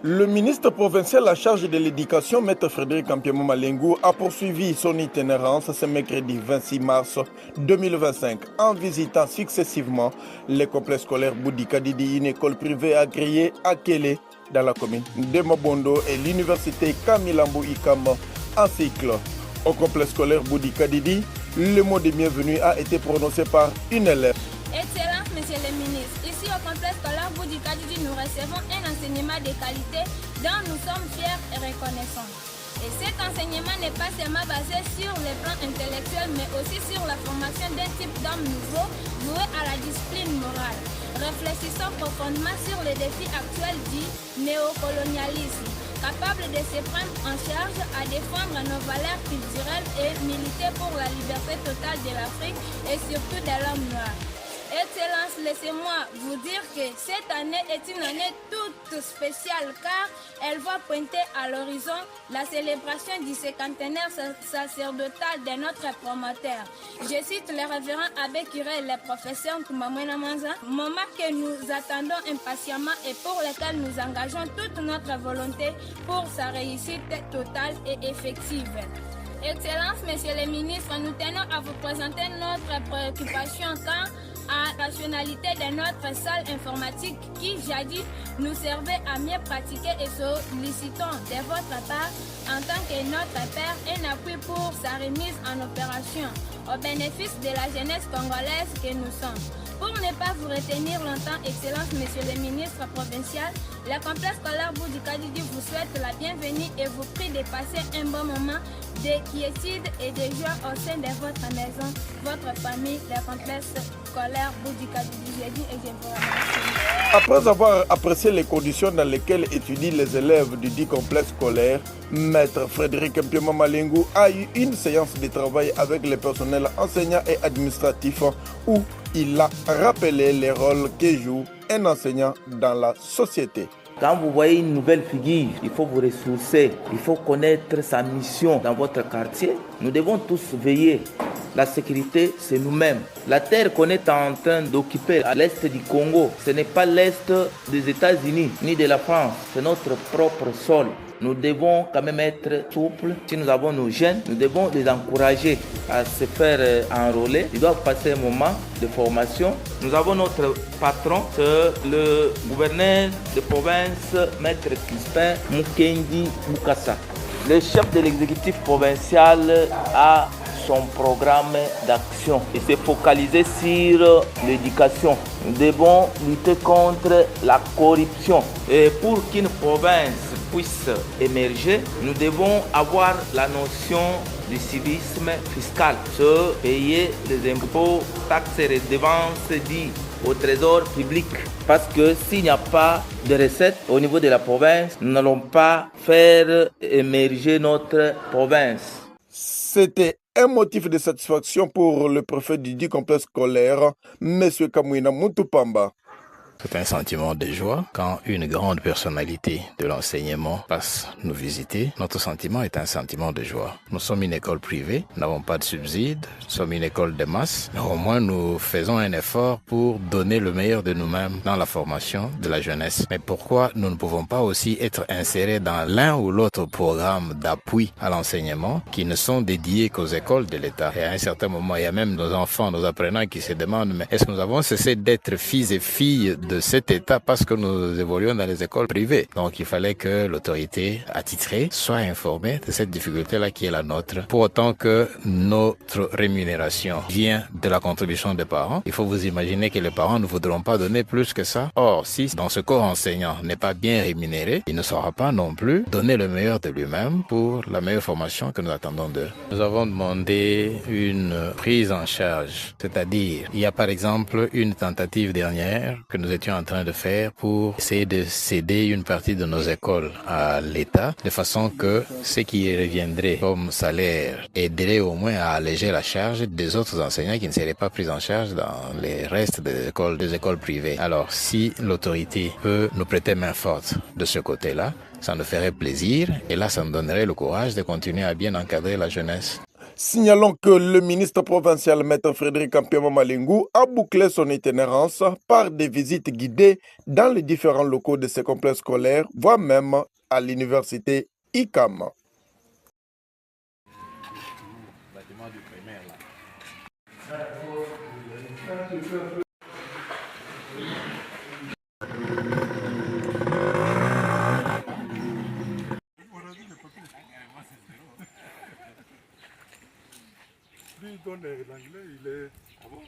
Le ministre provincial à charge de l'éducation, Maître Frédéric Ampiemo Malengou, a poursuivi son itinérance ce mercredi 26 mars 2025 en visitant successivement les complexes scolaires Boudika Didi, une école privée agréée à Kélé dans la commune de Mobondo et l'université Kamilambo Ikam en cycle. Au complexe scolaire Boudika Didi, le mot de bienvenue a été prononcé par une élève. Excellence, Monsieur le ministre, ici au complexe scolaire Boudika Didi, nous recevons un enseignement de qualité dont nous sommes fiers et reconnaissants. Et cet enseignement n'est pas seulement basé sur le plan intellectuel, mais aussi sur la formation d'un type d'homme nouveau voué à la discipline morale. Réfléchissons profondément sur les défis actuels du néocolonialisme, capable de se prendre en charge à défendre nos valeurs culturelles et militer pour la liberté totale de l'Afrique et surtout de l'homme noir. Excellence, laissez-moi vous dire que cette année est une année toute spéciale car elle va pointer à l'horizon la célébration du cinquantenaire sacerdotal de notre promoteur. Je cite le révérend Abbé Curé et le professeur Toumamouena Manza, moment que nous attendons impatiemment et pour lequel nous engageons toute notre volonté pour sa réussite totale et effective. Excellence, Monsieur le ministre, nous tenons à vous présenter notre préoccupation quant à la rationalité de notre salle informatique qui jadis nous servait à mieux pratiquer et sollicitons de votre part en tant que notre père un appui pour sa remise en opération au bénéfice de la jeunesse congolaise que nous sommes. Pour ne pas vous retenir longtemps, Excellence, Monsieur le ministre provincial, le complexe scolaire Boudika Didi vous souhaite la bienvenue et vous prie de passer un bon moment de quiétude et de joie au sein de votre maison, votre famille, le complexe scolaire Boudika Didi. Je dis et je vous remercie. Après avoir apprécié les conditions dans lesquelles étudient les élèves du dit complexe scolaire, Maître Frédéric Ampiemo Malengou a eu une séance de travail avec le personnel enseignant et administratif où il a rappelé les rôles que joue un enseignant dans la société. Quand vous voyez une nouvelle figure, il faut vous ressourcer, il faut connaître sa mission dans votre quartier. Nous devons tous veiller. La sécurité, c'est nous-mêmes. La terre qu'on est en train d'occuper à l'est du Congo, ce n'est pas l'est des États-Unis ni de la France, c'est notre propre sol. Nous devons quand même être souples. Si nous avons nos jeunes, nous devons les encourager à se faire enrôler. Ils doivent passer un moment de formation. Nous avons notre patron, c'est le gouverneur de province, Maître Crispin Mukendi Bukassa. Le chef de l'exécutif provincial a son programme d'action et s'est focalisé sur l'éducation. Nous devons lutter contre la corruption. Et pour qu'une province puisse émerger, nous devons avoir la notion du civisme fiscal, se payer les impôts, taxes et redevances dites au trésor public. Parce que s'il n'y a pas de recettes au niveau de la province, nous n'allons pas faire émerger notre province. C'était un motif de satisfaction pour le préfet du dit complexe scolaire, M. Kamouina Moutupamba. C'est un sentiment de joie quand une grande personnalité de l'enseignement passe nous visiter. Notre sentiment est un sentiment de joie. Nous sommes une école privée, nous n'avons pas de subsides, nous sommes une école de masse, mais au moins nous faisons un effort pour donner le meilleur de nous-mêmes dans la formation de la jeunesse. Mais pourquoi nous ne pouvons pas aussi être insérés dans l'un ou l'autre programme d'appui à l'enseignement qui ne sont dédiés qu'aux écoles de l'État? Et à un certain moment, il y a même nos enfants, nos apprenants qui se demandent mais est-ce que nous avons cessé d'être fils et filles de cet État parce que nous évoluons dans les écoles privées? Donc il fallait que l'autorité attitrée soit informée de cette difficulté-là qui est la nôtre. Pour autant que notre rémunération vient de la contribution des parents, il faut vous imaginer que les parents ne voudront pas donner plus que ça. Or, si dans ce corps enseignant n'est pas bien rémunéré, il ne saura pas non plus donner le meilleur de lui-même pour la meilleure formation que nous attendons d'eux. Nous avons demandé une prise en charge, c'est-à-dire il y a par exemple une tentative dernière que nous étions en train de faire pour essayer de céder une partie de nos écoles à l'État, de façon que ce qui reviendrait comme salaire aiderait au moins à alléger la charge des autres enseignants qui ne seraient pas pris en charge dans les restes des écoles privées. Alors, si l'autorité peut nous prêter main forte de ce côté-là, ça nous ferait plaisir et là, ça nous donnerait le courage de continuer à bien encadrer la jeunesse. Signalons que le ministre provincial Maître Frédéric Kampiamo Malengu a bouclé son itinérance par des visites guidées dans les différents locaux de ses complexes scolaires, voire même à l'université ICAM. Lui, il donne l'anglais, il est... Ah bon?